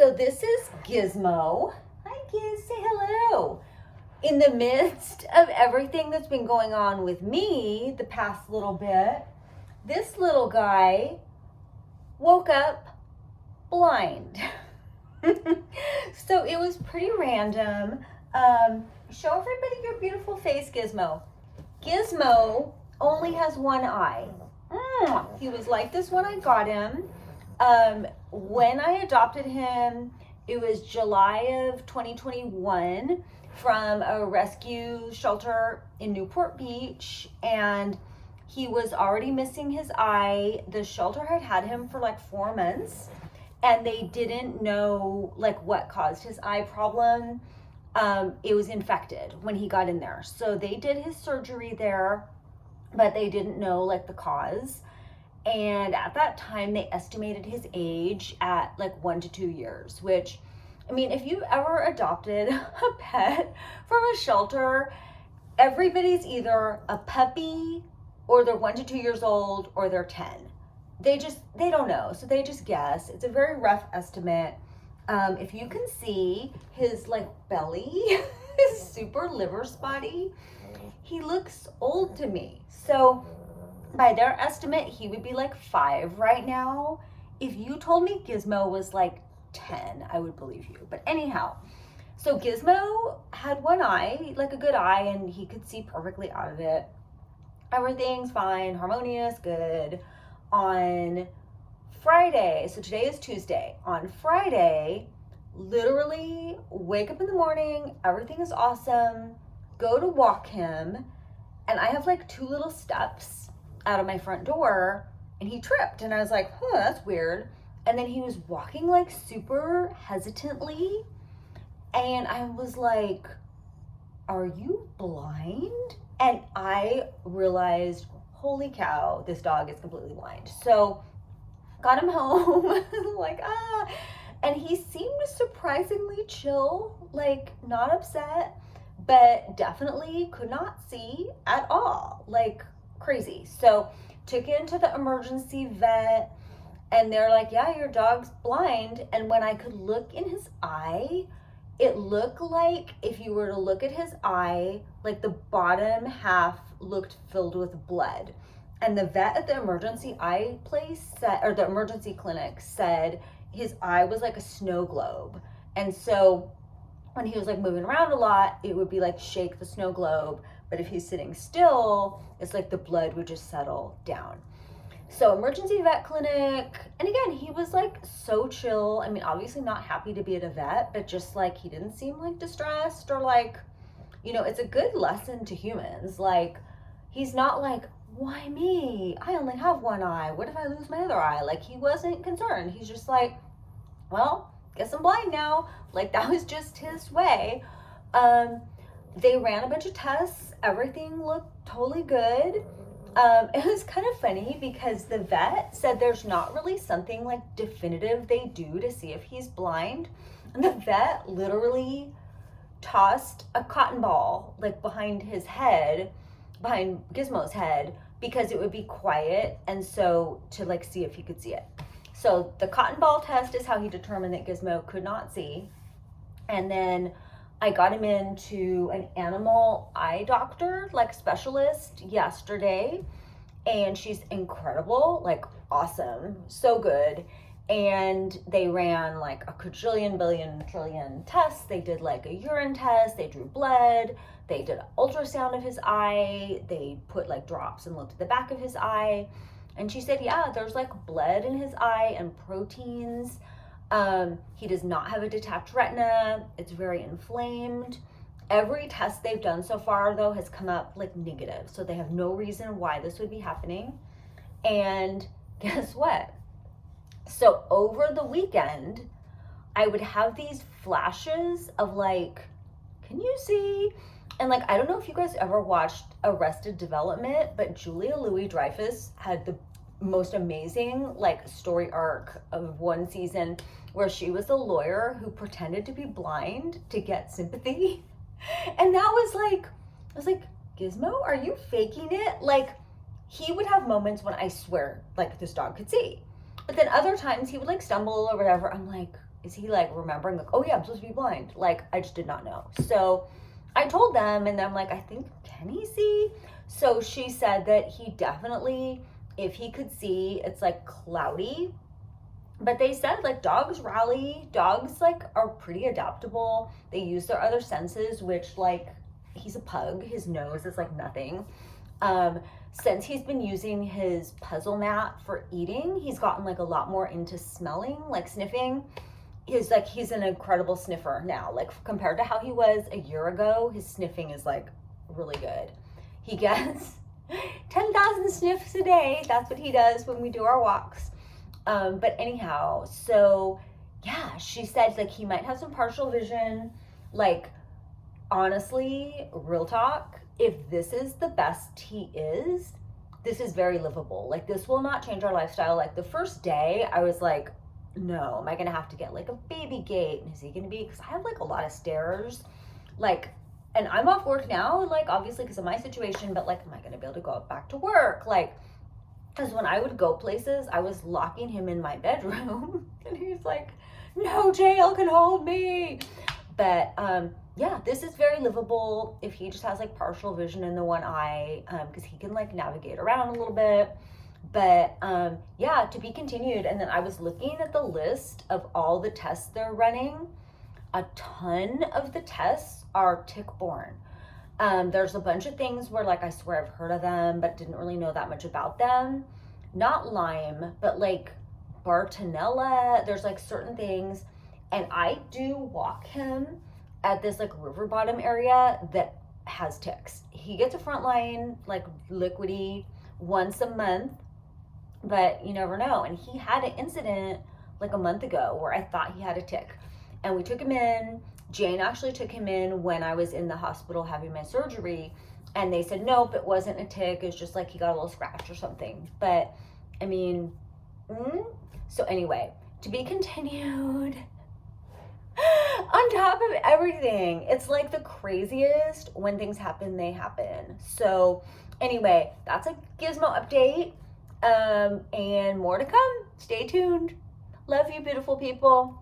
So this is Gizmo. Hi, Giz. Say hello. In the midst of everything that's been going on with me the past little bit, this little guy woke up blind. So it was pretty random. Show everybody your beautiful face, Gizmo. Gizmo only has one eye. He was like this when I got him. When I adopted him, it was July of 2021 from a rescue shelter in Newport Beach, and he was already missing his eye. The shelter had had him for like 4 months, and they didn't know like what caused his eye problem. It was infected when he got in there. So they did his surgery there, but they didn't know like the cause. And at that time, they estimated his age at like 1 to 2 years, which, I mean, if you've ever adopted a pet from a shelter, everybody's either a puppy or they're 1 to 2 years old or they're 10. They don't know. So they just guess. It's a very rough estimate. If you can see his like belly, his super liver spotty, he looks old to me. So by their estimate, he would be like 5 right now. If you told me Gizmo was like 10, I would believe you. But anyhow, so Gizmo had one eye, like a good eye, and he could see perfectly out of it. Everything's fine, harmonious, good. On Friday, so today is Tuesday. On Friday, literally wake up in the morning, everything is awesome, go to walk him, and I have like 2 little steps out of my front door, and he tripped, and I was like, that's weird. And then he was walking like super hesitantly, and I was like, are you blind? And I realized, holy cow, this dog is completely blind. So got him home, like, and he seemed surprisingly chill, like not upset, but definitely could not see at all, like crazy. So took him to the emergency vet, and they're like, yeah, your dog's blind. And when I could look in his eye, it looked like if you were to look at his eye, like the bottom half looked filled with blood. And the vet at the emergency eye place said, or the emergency clinic said, his eye was like a snow globe. And so when he was like moving around a lot, it would be like shake the snow globe. But if he's sitting still, it's like the blood would just settle down. So emergency vet clinic, and again, he was like so chill. I mean, obviously not happy to be at a vet, but just like he didn't seem like distressed or like, it's a good lesson to humans. Like, he's not like, why me? I only have one eye. What if I lose my other eye? Like, he wasn't concerned. He's just like, well, guess I'm blind now. Like, that was just his way. They ran a bunch of tests. Everything looked totally good. It was kind of funny because the vet said there's not really something like definitive they do to see if he's blind. And the vet literally tossed a cotton ball like behind his head, behind Gizmo's head, because it would be quiet, and so to like see if he could see it. So the cotton ball test is how he determined that Gizmo could not see. And then I got him into an animal eye doctor, like specialist, yesterday, and she's incredible, like awesome, so good. And they ran like a quadrillion, billion, trillion tests. They did like a urine test, they drew blood, they did an ultrasound of his eye, they put like drops and looked at the back of his eye. And she said, yeah, there's like blood in his eye and proteins. He does not have a detached retina. It's very inflamed. Every test they've done so far, though, has come up like negative. So they have no reason why this would be happening. And guess what? So over the weekend, I would have these flashes of like, can you see? And like, I don't know if you guys ever watched Arrested Development, but Julia Louis-Dreyfus had the most amazing like story arc of one season where she was a lawyer who pretended to be blind to get sympathy. And that was like, I was like, Gizmo, are you faking it? Like, he would have moments when I swear like this dog could see. But then other times he would like stumble or whatever. I'm like, is he like remembering like, oh yeah, I'm supposed to be blind? Like, I just did not know. So I told them, and I'm like, I think, can he see? So she said that he definitely, if he could see, it's like cloudy. But they said like dogs rally, dogs like are pretty adaptable. They use their other senses, which like he's a pug, his nose is like nothing. Since he's been using his puzzle mat for eating, he's gotten like a lot more into smelling, like sniffing. He's an incredible sniffer now. Like compared to how he was a year ago, his sniffing is like really good. He gets 10,000 sniffs a day. That's what he does when we do our walks. But anyhow, so yeah, she said like he might have some partial vision. Like honestly, real talk, if this is the best he is, this is very livable. Like this will not change our lifestyle. Like the first day I was like, no, am I gonna have to get like a baby gate? And is he gonna be, because I have like a lot of stairs, like, and I'm off work now, like obviously because of my situation, but like, am I gonna be able to go back to work? Like, because when I would go places, I was locking him in my bedroom and he's like, no jail can hold me. But yeah, this is very livable if he just has like partial vision in the one eye, because he can like navigate around a little bit. But yeah, to be continued. And then I was looking at the list of all the tests they're running. A ton of the tests are tick-borne. There's a bunch of things where like I swear I've heard of them but didn't really know that much about them. Not Lyme, but like Bartonella. There's like certain things, and I do walk him at this like river bottom area that has ticks. He gets a frontline like liquidy once a month, but you never know. And he had an incident like a month ago where I thought he had a tick, and we took him in. Jane actually took him in when I was in the hospital having my surgery, and they said nope, it wasn't a tick, it's just like he got a little scratch or something. But I mean, so anyway, to be continued. On top of everything, it's like the craziest. When things happen, they happen. So anyway, that's a Gizmo update, and more to come. Stay tuned. Love you, beautiful people.